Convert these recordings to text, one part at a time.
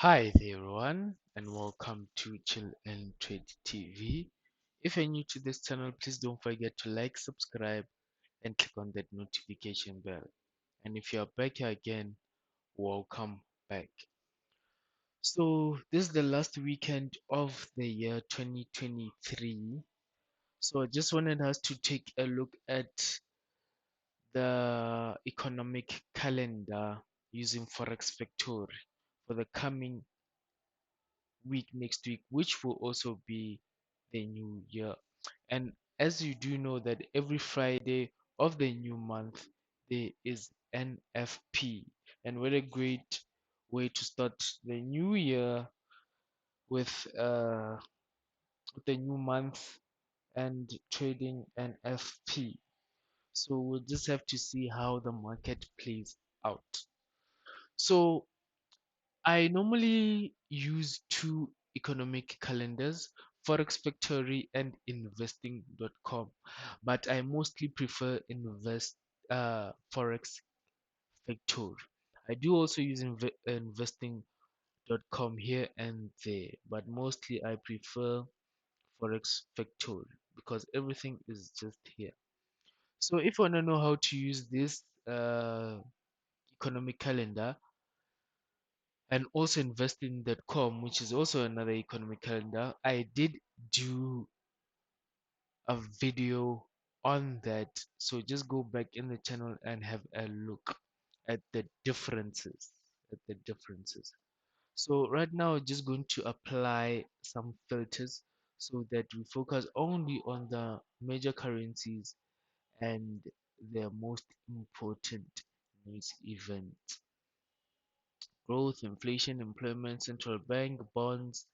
Hi there, everyone, and welcome to Chill and Trade TV. If you're new to this channel, please don't forget to like, subscribe, and click on that notification bell. And if you're back here again, welcome back. So, this is the last weekend of the year 2023. So, I just wanted us to take a look at the economic calendar using Forex Factory for the coming week next week, which will also be the new year. And as you do know that every Friday of the new month there is NFP, and what a great way to start the new year with the new month and trading NFP. So we'll just have to see how the market plays out. So I normally use two economic calendars, Forex Factory and investing.com, but I mostly prefer Forex Factory. I do also use investing.com here and there, but mostly I prefer Forex Factory because everything is just here. So if you want to know how to use this economic calendar, and also investing.com, which is also another economic calendar, I did do a video on that. So just go back in the channel and have a look at the differences. So right now, just going to apply some filters so that we focus only on the major currencies and their most important news events: growth, inflation, employment, central bank, bonds,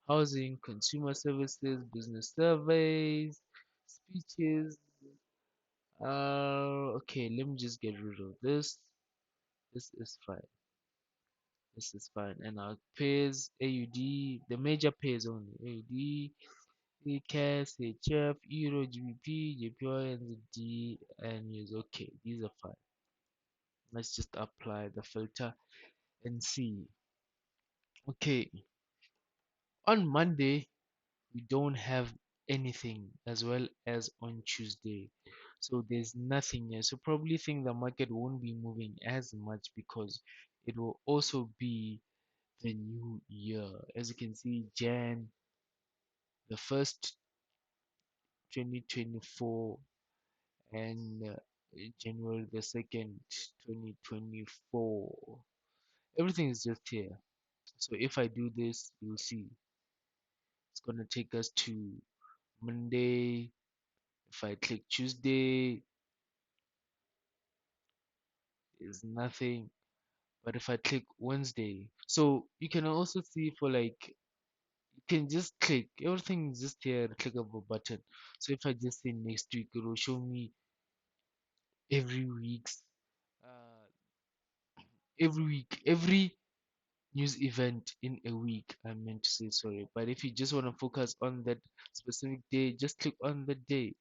housing, consumer services, business surveys, speeches. Okay, let me just get rid of this. This is fine. This is fine. And our pairs, AUD, the major pairs only. AUD, CAS, HF, Euro, GBP, JPY, NZD, and use. Okay, these are fine. Let's just apply the filter and see. Okay, on Monday, we don't have anything, as well as on Tuesday. So there's nothing here. So probably think the market won't be moving as much because it will also be the new year. As you can see, Jan the first 2024 and January the second 2024. Everything is just here. So if I do this, you'll see it's gonna take us to Monday. If I click Tuesday, is nothing. But if I click Wednesday, so you can also see for like you can just click everything is just here, a clickable button. So if I just say next week, it will show me every week's uh, every news event in a week. I meant to say sorry, but if you just want to focus on that specific day, just click on the day.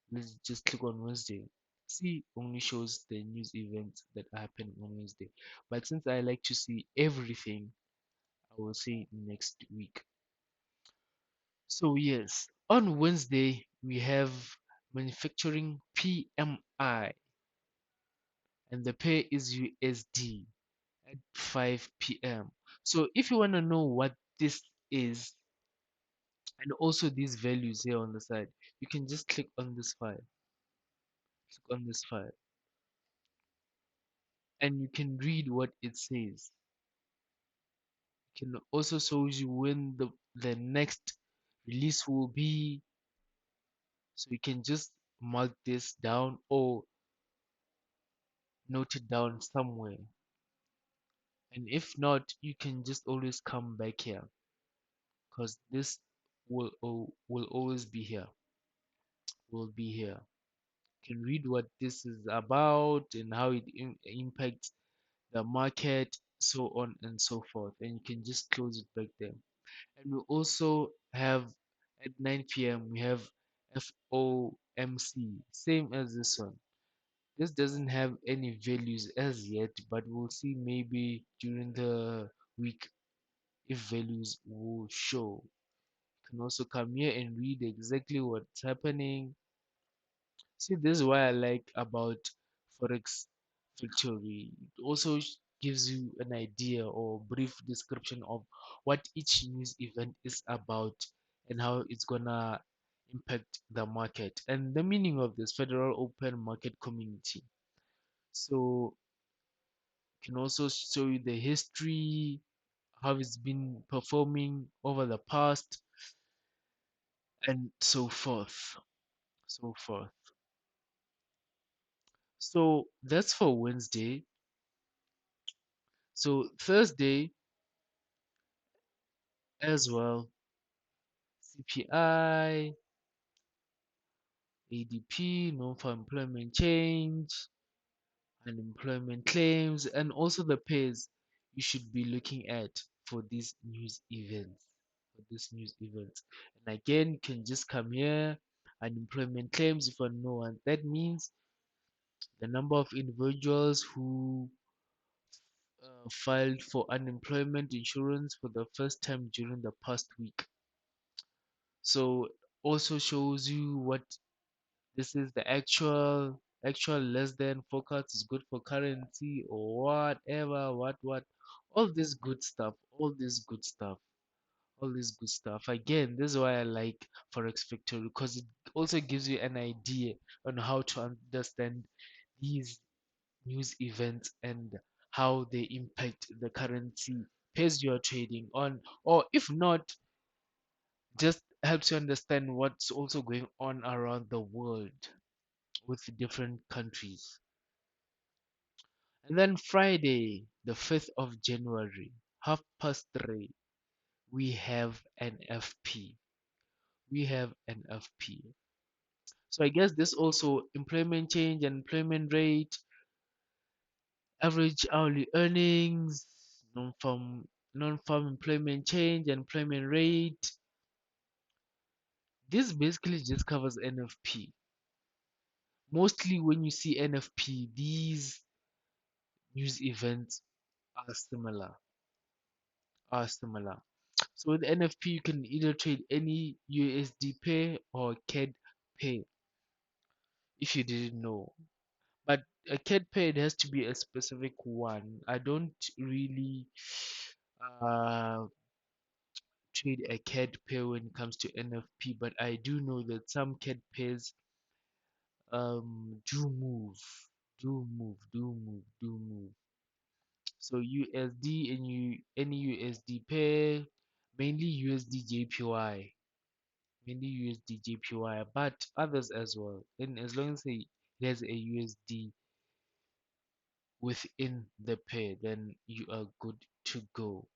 Let's just click on Wednesday. See only shows the news events that happen on Wednesday. But since I like to see everything, I will say next week. So yes, on Wednesday we have manufacturing PMI and the pair is USD at 5 p.m. So if you want to know what this is and also these values here on the side, you can just click on this file. Click on this file and you can read what it says. It can also shows you when the next release will be. So you can just mark this down or note it down somewhere. And if not, you can just always come back here because this will always be here. Will be here. You can read what this is about and how it impacts the market, so on and so forth. And you can just close it back there. And we also have at 9 p.m. we have FOMC, same as this one. This doesn't have any values as yet, but we'll see maybe during the week if values will show. You can also come here and read exactly what's happening. See, this is what I like about Forex Victory. It also gives you an idea or brief description of what each news event is about and how it's gonna impact the market and the meaning of this Federal Open Market Community. So can also show you the history, how it's been performing over the past, and so forth. So forth. So that's for Wednesday. So Thursday as well, CPI, ADP, non-farm employment change, unemployment claims, and also the pays you should be looking at for these news events. For these news events. And again, you can just come here, unemployment claims if you know what that means, the number of individuals who filed for unemployment insurance for the first time during the past week. So also shows you what this is, the actual less than forecast is good for currency or whatever, what all this good stuff, all this good stuff, all this good stuff. Again, this is why I like Forex Victory because it also gives you an idea on how to understand these news events and how they impact the currency pairs you're trading on, or if not, just helps you understand what's also going on around the world with different countries. And then Friday, the 5th of January, 3:30, we have an FP. We have an FP. So I guess this also employment change and employment rate, average hourly earnings, non-farm non-farm employment change, and employment rate. This basically just covers NFP. Mostly when you see NFP, these news events are similar. Are similar. So with NFP, you can either trade any USD pair or CAD pair if you didn't know. But a CAD pair, it has to be a specific one. I don't really uh, trade a CAD pair when it comes to NFP, but I do know that some CAD pairs do move, do move. So USD and any USD pair, mainly USD JPY, mainly USD JPY, but others as well. And as long as there's a USD within the pair, then you are good to go.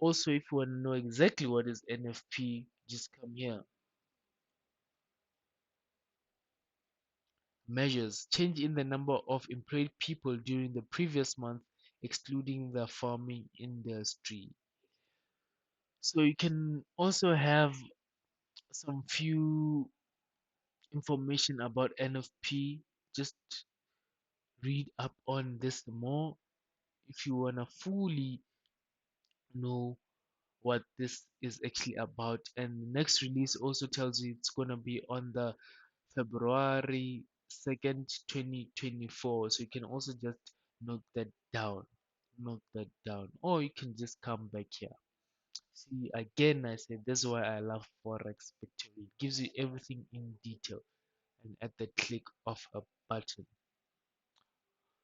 Also, if you want to know exactly what is NFP, just come here. Measures change in the number of employed people during the previous month, excluding the farming industry. So you can also have some few information about NFP. Just read up on this more if you wanna fully know what this is actually about. And the next release also tells you it's gonna be on the February 2nd, 2024. So you can also just note that down. Note that down. Or you can just come back here. See, again, I said this is why I love Forex Victory. It gives you everything in detail and at the click of a button.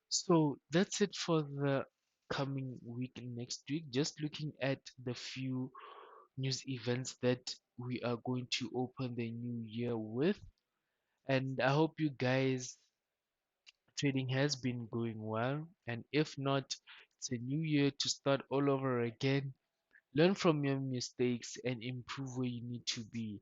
So that's it for the coming week next week. Just looking at the few news events that we are going to open the new year with. And I hope you guys trading has been going well. And if not, it's a new year to start all over again. Learn from your mistakes and improve where you need to be.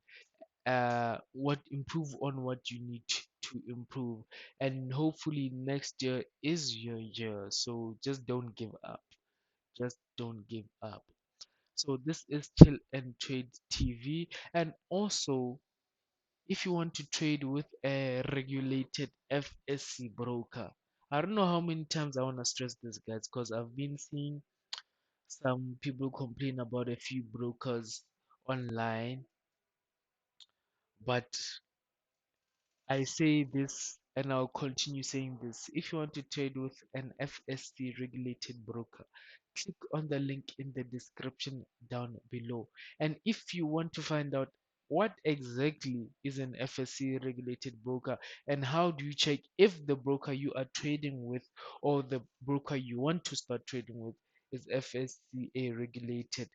What improve on what you need to improve, and hopefully next year is your year. So just don't give up. Just don't give up. So this is Chill and Trade TV, and also if you want to trade with a regulated FSC broker, I don't know how many times I want to stress this, guys, because I've been seeing Some people complain about a few brokers online, but I say this and I'll continue saying this. If you want to trade with an FSC regulated broker, click on the link in the description down below. And if you want to find out what exactly is an FSC regulated broker and how do you check if the broker you are trading with or the broker you want to start trading with is FSCA regulated,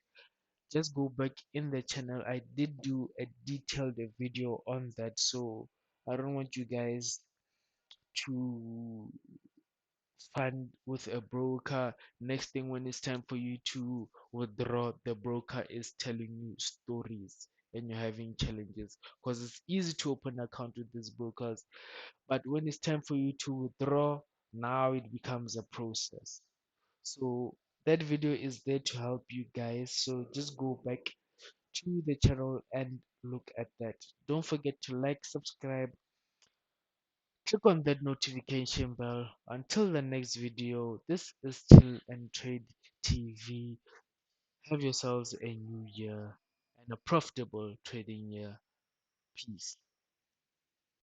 just go back in the channel. I did do a detailed video on that, so I don't want you guys to fund with a broker. Next thing, when it's time for you to withdraw, the broker is telling you stories and you're having challenges, because it's easy to open an account with these brokers, but when it's time for you to withdraw, now it becomes a process. So that video is there to help you guys, so just go back to the channel and look at that. Don't forget to like, subscribe, click on that notification bell. Until the next video, this is Chill and Trade TV. Have yourselves a new year and a profitable trading year. Peace.